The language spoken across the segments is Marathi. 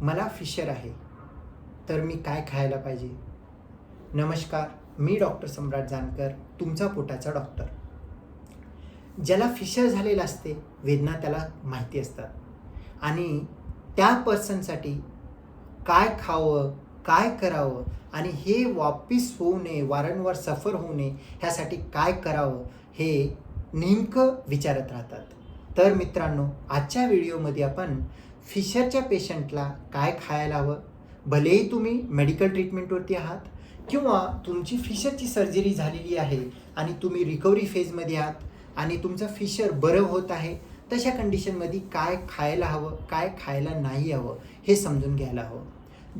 मला फिशर आहे, तर मी काय खायला पाहिजे? नमस्कार, मी डॉक्टर सम्राट जानकर, तुमचा पोटाचा डॉक्टर. ज्याला फिशर झालेलं असते, वेदना त्याला माहिती असतात आणि त्या पर्सनसाठी काय खावं, काय करावं आणि हे वापिस होऊ नये, वारंवार सफर होऊ नये, ह्यासाठी काय करावं हे नेमकं विचारत राहतात. तर मित्रांनो, आजच्या व्हिडिओमध्ये आपण फिशरच्या पेशंटला काय खायला हवं, भलेही तुम्ही मेडिकल ट्रीटमेंटवरती आहात किंवा तुमची फिशरची सर्जरी झालेली आहे आणि तुम्ही रिकव्हरी फेजमध्ये आहात आणि तुमचं फिशर बरं होत आहे, तशा कंडिशनमध्ये काय खायला हवं, काय खायला नाही हवं हे समजून घ्यायला हवं.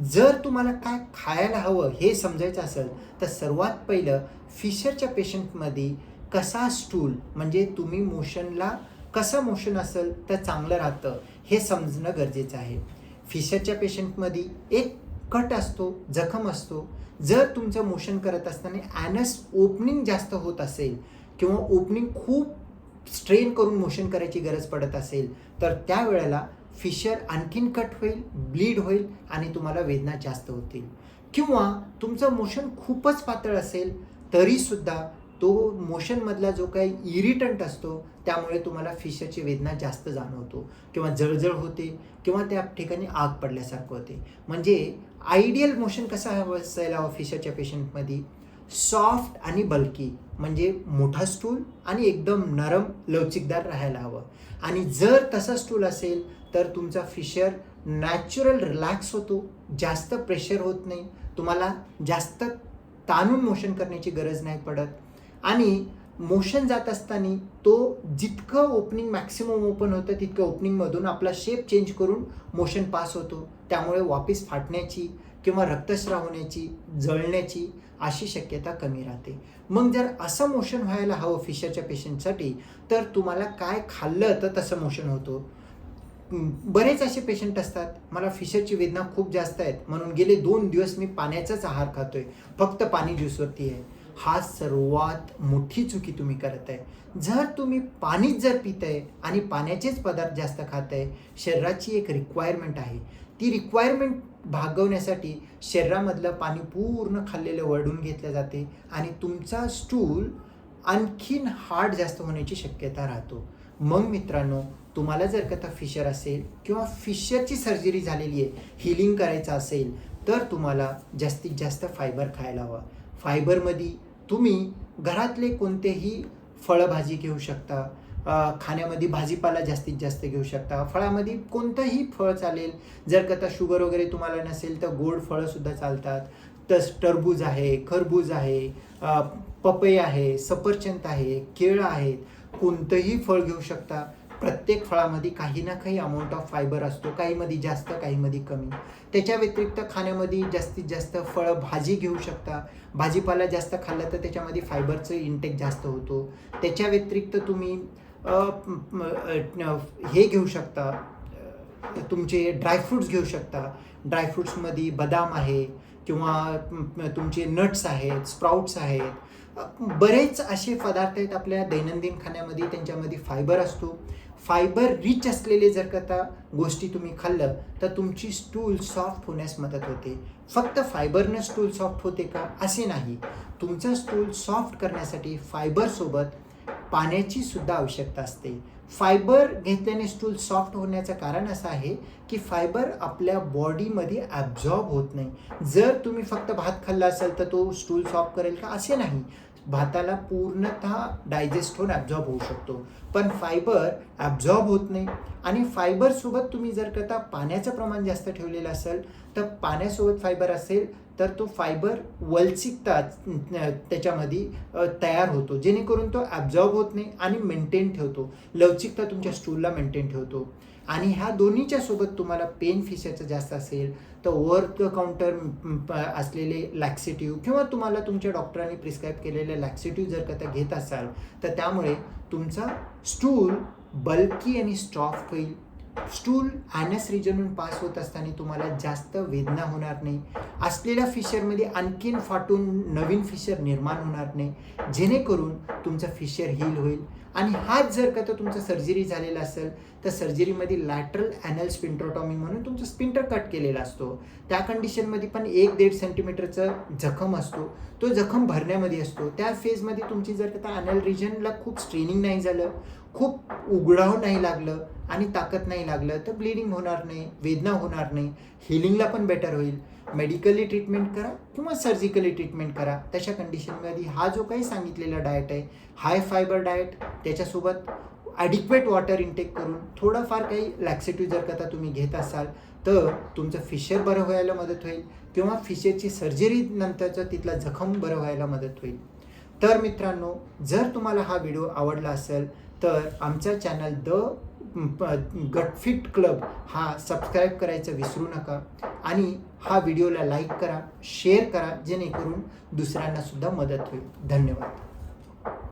जर तुम्हाला काय खायला हवं हे समजायचं असेल तर सर्वात पहिलं फिशरच्या पेशंटमध्ये कसा स्टूल म्हणजे तुम्ही मोशनला कसं मोशन असेल तर चांगलं राहतं हे समजणं गरजेचं आहे. फिशरच्या पेशंटमध्ये एक कट असतो, जखम असतो. जर तुमचं मोशन करत असताना ॲनस ओपनिंग जास्त होत असेल किंवा ओपनिंग खूप स्ट्रेन करून मोशन करायची गरज पडत असेल तर त्यावेळेला फिशर आणखीन कट होईल, ब्लीड होईल आणि तुम्हाला वेदना जास्त होतील. किंवा तुमचं मोशन खूपच पातळ असेल तरीसुद्धा तो मोशनमधला जो काही इरिटंट असतो त्यामुळे तुम्हाला फिशरची वेदना जास्त जाणवतो किंवा जळजळ होते किंवा त्या ठिकाणी आग पडल्यासारखं होते. म्हणजे आयडियल मोशन कसा हवं असायला हवं फिशरच्या पेशंटमध्ये? सॉफ्ट आणि बल्की, म्हणजे मोठा स्टूल आणि एकदम नरम लवचिकदार राहायला हवं. आणि जर तसा स्टूल असेल तर तुमचा फिशर नॅचरल रिलॅक्स होतो, जास्त प्रेशर होत नाही, तुम्हाला जास्त ताणून मोशन करण्याची गरज नाही पडत आणि मोशन जात असताना तो जितकं ओपनिंग मॅक्सिमम ओपन होतं तितकं ओपनिंगमधून आपला शेप चेंज करून मोशन पास होतो. त्यामुळे वापस फाटण्याची किंवा रक्तस्राव होण्याची, जळण्याची अशी शक्यता कमी राहते. मग जर असं मोशन व्हायला हवं फिशरच्या पेशंटसाठी तर तुम्हाला काय खाल्लं तर तसं मोशन होतं. बरेच असे पेशंट असतात, मला फिशरची वेदना खूप जास्त आहेत म्हणून गेले 2 दिवस मी पाण्याचाच आहार खातोय, फक्त पाणी ज्यूसवरती आहे. हा सर्वात मोठी चुकी तुम्ही करत आहे. जर तुम्ही पाणीच जर पिताय आणि पाण्याचेच पदार्थ जास्त खाताय, शरीराची एक रिक्वायरमेंट आहे, ती रिक्वायरमेंट भागवण्यासाठी शरीरामधलं पाणी पूर्ण खाल्लेलं वळून घेतलं जाते आणि तुमचा स्टूल आणखीन हार्ड जास्त होण्याची शक्यता राहतो. मग मित्रांनो, तुम्हाला जर का फिशर असेल किंवा फिशरची सर्जरी झालेली आहे, हिलिंग करायचं असेल तर तुम्हाला जास्तीत जास्त फायबर खायला हवा. फायबरमध्ये तुम्ही घरातले कोणतेही फळभाजी घेऊ शकता, खाण्यामध्ये भाजीपाला जास्तीत जास्त घेऊ शकता, फळामध्ये कोणतंही फळ चालेल. जर का शुगर वगैरे तुम्हाला नसेल तर गोड फळंसुद्धा चालतात. टरबूज आहे, खरबूज आहे, पपई आहे, सफरचंद आहे, केळं आहेत, कोणतंही फळ घेऊ शकता. प्रत्येक फळामध्ये काही ना काही अमाऊंट ऑफ फायबर असतो, काहीमध्ये जास्त, काहीमध्ये कमी. त्याच्या व्यतिरिक्त खाण्यामध्ये जास्तीत जास्त फळं भाजी घेऊ शकता. भाजीपाला जास्त खाल्ला तर त्याच्यामध्ये फायबरचं इंटेक जास्त होतो. त्याच्या व्यतिरिक्त तुम्ही हे घेऊ शकता, तुमचे ड्रायफ्रूट्स घेऊ शकता. ड्रायफ्रूट्समध्ये बदाम आहे किंवा तुमचे नट्स आहेत, स्प्राउट्स आहेत. बरेच असे पदार्थ आहेत आपल्या दैनंदिन खाण्यामध्ये, त्यांच्यामध्ये फायबर असतो. फायबर रिच असलेले जर का गोष्टी तुम्ही खाल्लं तर तुमची स्टूल सॉफ्ट होण्यास मदत होते. फक्त फायबरनं स्टूल सॉफ्ट होते का असे नाही, तुमचं स्टूल सॉफ्ट करण्यासाठी फायबरसोबत पाण्याची सुद्धा आवश्यकता असते. फायबर घेतल्याने स्टूल सॉफ्ट होण्याचं कारण असं आहे की फायबर आपल्या बॉडीमध्ये ॲब्झॉर्ब होत नाही. जर तुम्ही फक्त भात खाल्ला असेल तर तो स्टूल सॉफ्ट करेल का असे नाही, भाताला पूर्णतः डायजेस्ट होऊन ॲब्झॉर्ब होऊ शकतो, पण फायबर ॲब्झॉर्ब होत नाही. आणि फायबरसोबत तुम्ही जर का पाण्याचं प्रमाण जास्त ठेवलेलं असेल तर पाण्यासोबत फायबर असेल तर तो फायबर वलचिकता त्याच्यामध्ये तयार होतो, जेणेकरून तो ॲब्झॉर्ब होत नाही आणि मेंटेन ठेवतो, लवचिकता तुमच्या स्टूलला मेंटेन ठेवतो. आणि ह्या दोन्हीच्या सोबत तुम्हाला पेन फिशरचं जास्त असेल तर ओव्हर द काउंटर असलेले लॅक्सेटिव्ह किंवा तुम्हाला तुमच्या डॉक्टरांनी प्रिस्क्राईब केलेले लॅक्सेटिव्ह जर का घेत असाल तर त्यामुळे तुमचा स्टूल बल्की आणि सॉफ्ट होईल, स्टूल ॲनस रिजनहून पास होत असताना तुम्हाला जास्त वेदना होणार नाही. असलेल्या फिशरमध्ये आणखीन फाटून नवीन फिशर निर्माण होणार नाही, जेणेकरून तुमचं फिशर हील होईल. आणि हाच जर का तर तुमचं सर्जरी झालेला असेल तर सर्जरीमध्ये लॅटरल ॲनल स्पिंट्रोटॉमी म्हणून तुमचं स्पिंटर कट केलेला असतो. त्या कंडिशनमध्ये पण 1-1.5 सेंटीमीटरचा जखम असतो, तो जखम भरण्यामध्ये असतो. त्या फेजमध्ये तुमची जर का त्या ॲनल रिजनला खूप स्ट्रेनिंग नाही झालं, खूप उघडाव नाही लागलं आणि ताकद नाही लागलं तर ब्लिडिंग होणार नाही, वेदना होणार नाही, हिलिंगला पण बेटर होईल. मेडिकली ट्रीटमेंट करा किंवा सर्जिकली ट्रीटमेंट करा. तशा कंडिशनमध्ये हा जो काही सांगितलेला डाएट आहे, हाय फायबर डाएट, त्याच्यासोबत ॲडिक्वेट वॉटर इनटेक करून थोडंफार काही लॅक्सेटिव्ह जर का तुम्ही घेत असाल तर तुमचं फिशर बरं व्हायला मदत होईल किंवा फिशरची सर्जरी नंतरचं तिथला जखम बरं व्हायला मदत होईल. तर मित्रांनो, जर तुम्हाला हा व्हिडिओ आवडला असेल तर आमचा चॅनल गटफिट क्लब हा सबस्क्राईब करायचं विसरू नका आणि हा व्हिडिओला लाईक करा, शेअर करा, जेणेकरून दुसऱ्यांना सुद्धा मदत होईल. धन्यवाद.